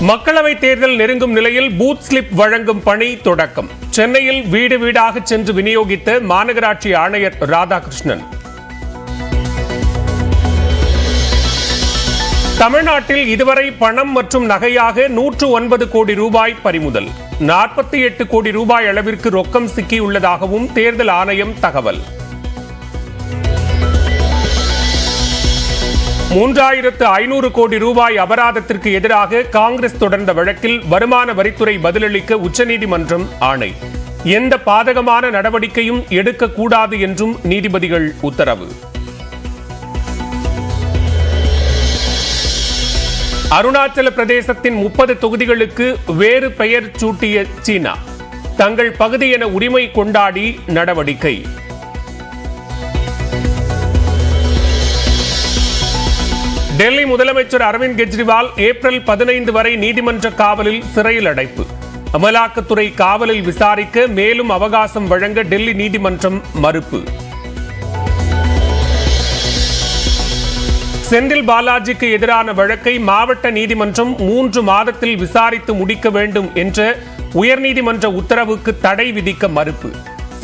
மக்களவை தேர்தல் நெருங்கும் நிலையில் பூத் ஸ்லிப் வழங்கும் பணி தொடக்கம். சென்னையில் வீடு வீடாக சென்று விநியோகித்த மாநகராட்சி ஆணையர் ராதாகிருஷ்ணன். தமிழ்நாட்டில் இதுவரை பணம் மற்றும் நகையாக 109 கோடி ரூபாய் பறிமுதல். 48 கோடி ரூபாய் அளவிற்கு ரொக்கம் சிக்கியுள்ளதாகவும் தேர்தல் ஆணையம் தகவல். 3500 கோடி ரூபாய் அபராதத்திற்கு எதிராக காங்கிரஸ் தொடர்ந்த வழக்கில் வருமான வரித்துறை பதிலளிக்க உச்சநீதிமன்றம் ஆணை. எந்த பாதகமான நடவடிக்கையும் எடுக்கக்கூடாது என்றும் நீதிபதிகள் உத்தரவு. அருணாச்சல பிரதேசத்தின் 30 தொகுதிகளுக்கு வேறு பெயர் சூட்டிய சீனா. தங்கள் பகுதி என உரிமை கொண்டாடி நடவடிக்கை. டெல்லி முதலமைச்சர் அரவிந்த் கெஜ்ரிவால் ஏப்ரல் 15 வரை நீதிமன்ற காவலில் சிறையில் அடைப்பு. அமலாக்கத்துறை காவலில் விசாரிக்க மேலும் அவகாசம் வழங்க டெல்லி நீதிமன்றம் மறுப்பு. செந்தில் பாலாஜிக்கு எதிரான வழக்கை மாவட்ட நீதிமன்றம் 3 மாதத்தில் விசாரித்து முடிக்க வேண்டும் என்ற உயர்நீதிமன்ற உத்தரவுக்கு தடை விதிக்க மறுப்பு.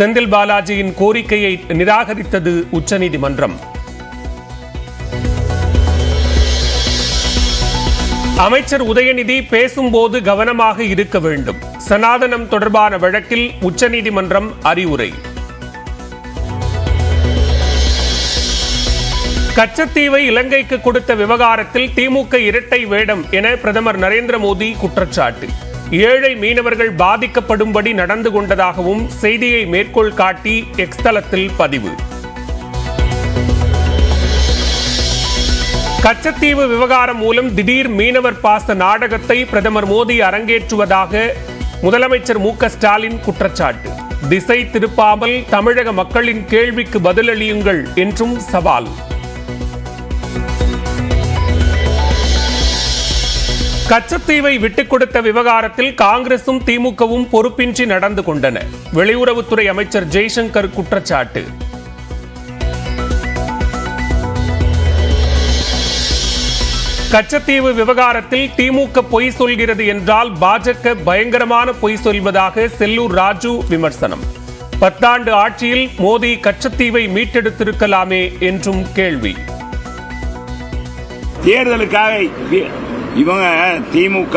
செந்தில் பாலாஜியின் கோரிக்கையை நிராகரித்தது உச்சநீதிமன்றம். அமைச்சர் உதயநிதி பேசும்போது கவனமாக இருக்க வேண்டும். சனாதனம் தொடர்பான வழக்கில் உச்சநீதிமன்றம் அறிவுரை. கச்சத்தீவை இலங்கைக்கு கொடுத்த விவகாரத்தில் திமுக இரட்டை வேடம் என பிரதமர் நரேந்திர மோடி குற்றச்சாட்டு. ஏழை மீனவர்கள் பாதிக்கப்படும்படி நடந்து கொண்டதாகவும் செய்தியை மேற்கோள் காட்டி எக்ஸ் தளத்தில் பதிவு. கச்சத்தீவு விவகாரம் மூலம் திடீர் மீனவர் பாச நாடகத்தை பிரதமர் மோடி அரங்கேற்றுவதாக முதலமைச்சர் மு.க. ஸ்டாலின் குற்றச்சாட்டு. திசை திருப்பாமல் தமிழக மக்களின் கேள்விக்கு பதிலளியுங்கள் என்றும் சவால். கச்சத்தீவை விட்டுக் கொடுத்த விவகாரத்தில் காங்கிரசும் திமுகவும் பொறுப்பின்றி நடந்து கொண்டன. வெளியுறவுத்துறை அமைச்சர் ஜெய்சங்கர் குற்றச்சாட்டு. கச்சத்தீவு விவகாரத்தில் திமுக பொய் சொல்கிறது என்றால் பாஜக பயங்கரமான பொய் சொல்வதாக செல்லூர் ராஜு விமர்சனம். 10 ஆண்டு ஆட்சியில் மோடி கச்சத்தீவை மீட்டெடுத்திருக்கலாமே என்றும் கேள்வி. தேர்தலுக்காக இவங்க திமுக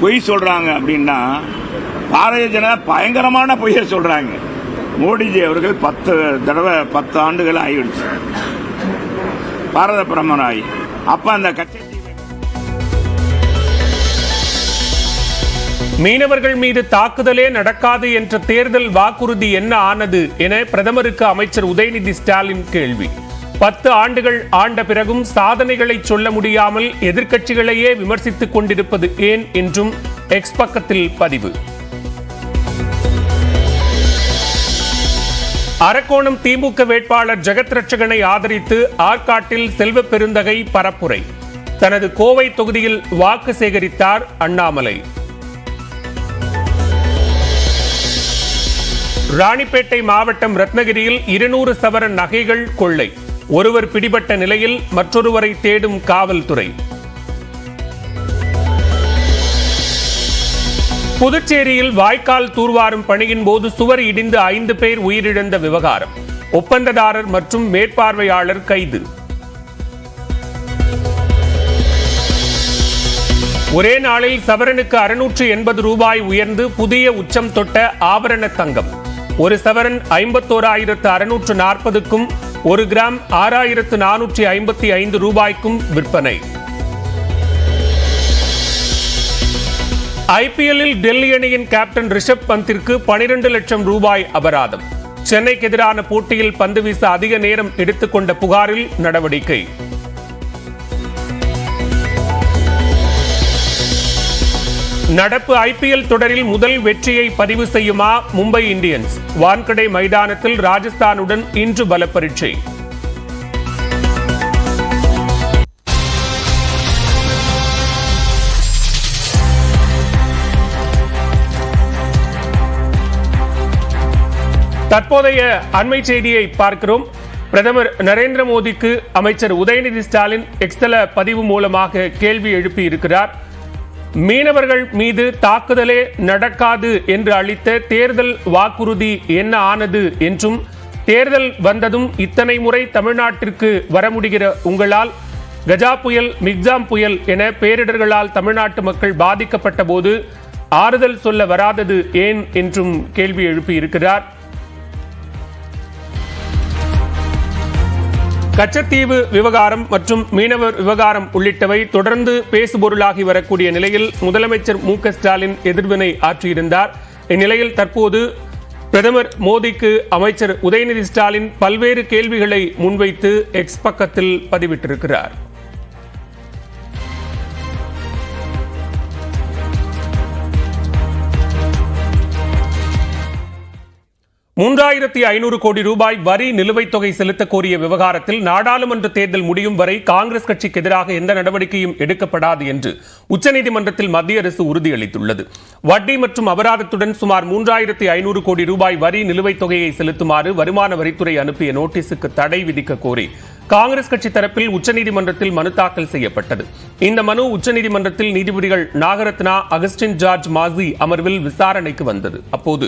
பொய் சொல்றாங்க அப்படின்னா பாரதிய ஜனதா பயங்கரமான பொய்யை சொல்றாங்க. மோடிஜி அவர்கள் 10 தடவை 10 ஆண்டுகள் ஆகிடுச்சு பாரத பிரதமர் ஆகி. அப்ப அந்த மீனவர்கள் மீது தாக்குதலே நடக்காது என்ற தேர்தல் வாக்குறுதி என்ன ஆனது என பிரதமருக்கு அமைச்சர் உதயநிதி ஸ்டாலின் கேள்வி. 10 ஆண்டுகள் ஆண்ட பிறகும் சாதனைகளை சொல்ல முடியாமல் எதிர்க்கட்சிகளையே விமர்சித்துக் கொண்டிருப்பது ஏன் என்றும் எக்ஸ் பக்கத்தில் பதிவு. அரக்கோணம் திமுக வேட்பாளர் ஜெகத் ரட்சகனை ஆதரித்து ஆற்காட்டில் செல்வ பெருந்தகை பரப்புரை. தனது கோவை தொகுதியில் வாக்கு சேகரித்தார் அண்ணாமலை. ராணிப்பேட்டை மாவட்டம் ரத்னகிரியில் 200 சவரன் நகைகள் கொள்ளை. ஒருவர் பிடிபட்ட நிலையில் மற்றொருவரை தேடும் காவல்துறை. புதுச்சேரியில் வாய்க்கால் தூர்வாரும் பணியின் போது சுவர் இடிந்து 5 பேர் உயிரிழந்த விவகாரம். ஒப்பந்ததாரர் மற்றும் மேற்பார்வையாளர் கைது. ஒரே நாளில் சவரனுக்கு 680 ரூபாய் உயர்ந்து புதிய உச்சம் தொட்ட ஆபரண தங்கம். ஒரு சவரன் 51,640க்கும் 1 கிராம் 6,455 ரூபாய்க்கும் விற்பனை. ஐபிஎல்லில் டெல்லி அணியின் கேப்டன் ரிஷப் பந்திற்கு 12 லட்சம் ரூபாய் அபராதம். சென்னைக்கு எதிரான போட்டியில் பந்து வீச அதிக நேரம் எடுத்துக்கொண்ட புகாரில் நடவடிக்கை. நடப்பு ஐபிஎல் தொடரில் முதல் வெற்றியை பதிவு செய்யுமா மும்பை இந்தியன்ஸ்? வான்கடே மைதானத்தில் ராஜஸ்தானுடன் இன்று பல பரீட்சை. தற்போதைய அண்மை செய்தியை பார்க்கிறோம். பிரதமர் நரேந்திர மோடிக்கு அமைச்சர் உதயநிதி ஸ்டாலின் எக்ஸ்தல பதிவு மூலமாக கேள்வி எழுப்பி இருக்கிறார். மீனவர்கள் மீது தாக்குதலே நடக்காது என்று அளித்த தேர்தல் வாக்குறுதி என்ன ஆனது என்றும், தேர்தல் வந்ததும் இத்தனை முறை தமிழ்நாட்டிற்கு வர முடிகிற உங்களால் கஜா புயல், மிக்ஜாம் புயல் என பேரிடர்களால் தமிழ்நாட்டு மக்கள் பாதிக்கப்பட்ட போது ஆறுதல் சொல்ல வராதது ஏன் என்றும் கேள்வி எழுப்பியிருக்கிறார். கச்சத்தீவு விவகாரம் மற்றும் மீனவர் விவகாரம் உள்ளிட்டவை தொடர்ந்து பேசுபொருளாகி வரக்கூடிய நிலையில் முதலமைச்சர் மு.க.ஸ்டாலின் எதிர்வினை ஆற்றியிருந்தார். இந்நிலையில் தற்போது பிரதமர் மோடிக்கு அமைச்சர் உதயநிதி ஸ்டாலின் பல்வேறு கேள்விகளை முன்வைத்து எக்ஸ் பக்கத்தில் பதிவிட்டிருக்கிறார். $3,500 கோடி வரி நிலுவைத் தொகை செலுத்த கோரிய விவகாரத்தில் நாடாளுமன்ற தேர்தல் முடியும் வரை காங்கிரஸ் கட்சிக்கு எதிராக எந்த நடவடிக்கையும் எடுக்கப்படாது என்று உச்சநீதிமன்றத்தில் மத்திய அரசு உறுதியளித்துள்ளது. வட்டி மற்றும் அபராதத்துடன் சுமார் $3,500 கோடி வரி நிலுவைத் தொகையை செலுத்துமாறு வருமான வரித்துறை அனுப்பிய நோட்டீஸுக்கு தடை விதிக்க கோரி காங்கிரஸ் கட்சி தரப்பில் உச்சநீதிமன்றத்தில் மனு தாக்கல் செய்யப்பட்டது. இந்த மனு உச்சநீதிமன்றத்தில் நீதிபதிகள் நாகரத்னா, அகஸ்டின் ஜார்ஜ் மாசி அமர்வில் விசாரணைக்கு வந்தது. அப்போது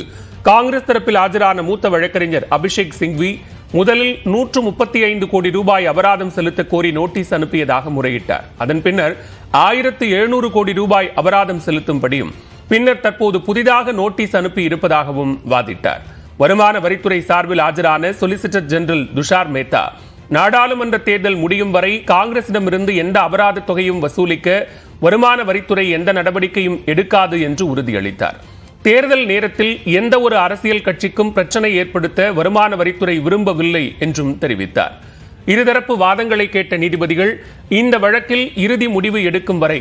காங்கிரஸ் தரப்பில் ஆஜரான மூத்த வழக்கறிஞர் அபிஷேக் சிங்வி முதலில் $135 கோடி அபராதம் செலுத்த கோரி நோட்டீஸ் அனுப்பியதாக முறையிட்டார். அதன் பின்னர் $1,700 கோடி அபராதம் செலுத்தும்படியும் பின்னர் தற்போது புதிதாக நோட்டீஸ் அனுப்பி இருப்பதாகவும் வாதிட்டார். வருமான வரித்துறை சார்பில் ஆஜரான சொலிசிட்டர் ஜெனரல் துஷார் மேத்தா நாடாளுமன்ற தேர்தல் முடியும் வரை காங்கிரசிடமிருந்து எந்த அபராத தொகையும் வசூலிக்க வருமான வரித்துறை எந்த நடவடிக்கையும் எடுக்காது என்று உறுதியளித்தார். தேர்தல் நேரத்தில் எந்த ஒரு அரசியல் கட்சிக்கும் பிரச்சனை ஏற்படுத்த வருமான வரித்துறை விரும்பவில்லை என்றும் தெரிவித்தார். இருதரப்பு வாதங்களை கேட்ட நீதிபதிகள் இந்த வழக்கில் இறுதி முடிவு எடுக்கும் வரை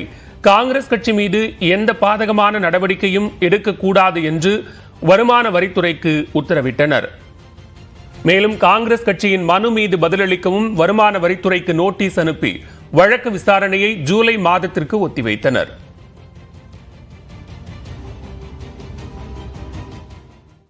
காங்கிரஸ் கட்சி மீது எந்த பாதகமான நடவடிக்கையும் எடுக்கக்கூடாது என்று வருமான வரித்துறைக்கு உத்தரவிட்டனர். மேலும் காங்கிரஸ் கட்சியின் மனு மீது பதிலளிக்கவும் வருமான வரித்துறைக்கு நோட்டீஸ் அனுப்பி வழக்கு விசாரணையை ஜூலை மாதத்திற்கு ஒத்திவைத்தனர்.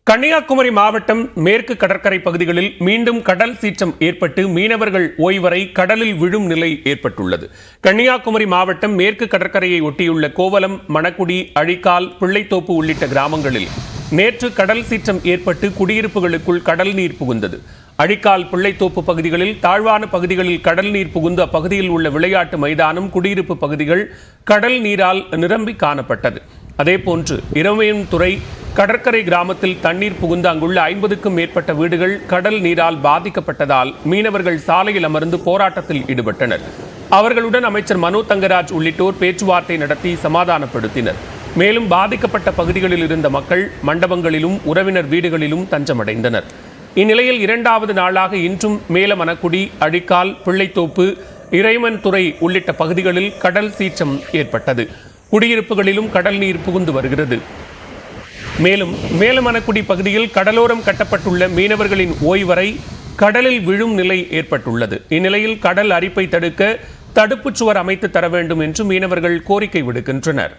கன்னியாகுமரி மாவட்டம் மேற்கு கடற்கரை பகுதிகளில் மீண்டும் கடல் சீற்றம் ஏற்பட்டு மீனவர்கள் ஓய்வறை கடலில் விழும் நிலை ஏற்பட்டுள்ளது. கன்னியாகுமரி மாவட்டம் மேற்கு கடற்கரையை ஒட்டியுள்ள கோவலம், மணக்குடி, அழிக்கால், பிள்ளைத்தோப்பு உள்ளிட்ட கிராமங்களில் நேற்று கடல் சீற்றம் ஏற்பட்டு குடியிருப்புகளுக்குள் கடல் நீர் புகுந்தது. அழிக்கால், பிள்ளைத்தோப்பு பகுதிகளில் தாழ்வான பகுதிகளில் கடல் நீர் புகுந்து அப்பகுதியில் உள்ள விளையாட்டு மைதானம், குடியிருப்பு பகுதிகள் கடல் நீரால் நிரம்பி காணப்பட்டது. அதேபோன்று இரவையன்துறை கடற்கரை கிராமத்தில் தண்ணீர் புகுந்து அங்குள்ள 50க்கும் மேற்பட்ட வீடுகள் கடல் நீரால் பாதிக்கப்பட்டதால் மீனவர்கள் சாலையில் அமர்ந்து போராட்டத்தில் ஈடுபட்டனர். அவர்களுடன் அமைச்சர் மனோ தங்கராஜ் உள்ளிட்டோர் பேச்சுவார்த்தை நடத்தி சமாதானப்படுத்தினர். மேலும் பாதிக்கப்பட்ட பகுதிகளில் இருந்த மக்கள் மண்டபங்களிலும் உறவினர் வீடுகளிலும் தஞ்சமடைந்தனர். இந்நிலையில் 2வது நாளாக இன்றும் மேலமணக்குடி, அழிக்கால், பிள்ளைத்தோப்பு, இறைமன்துறை உள்ளிட்ட பகுதிகளில் கடல் சீற்றம் ஏற்பட்டது. குடியிருப்புகளிலும் கடல் நீர் புகுந்து வருகிறது. மேலும் மேலமணக்குடி பகுதியில் கடலோரம் கட்டப்பட்டுள்ள மீனவர்களின் ஓய்வறை கடலில் விழும் நிலை ஏற்பட்டுள்ளது. இந்நிலையில் கடல் அரிப்பை தடுக்க தடுப்புச் சுவர் அமைத்து தர வேண்டும் என்று மீனவர்கள் கோரிக்கை விடுக்கின்றனர்.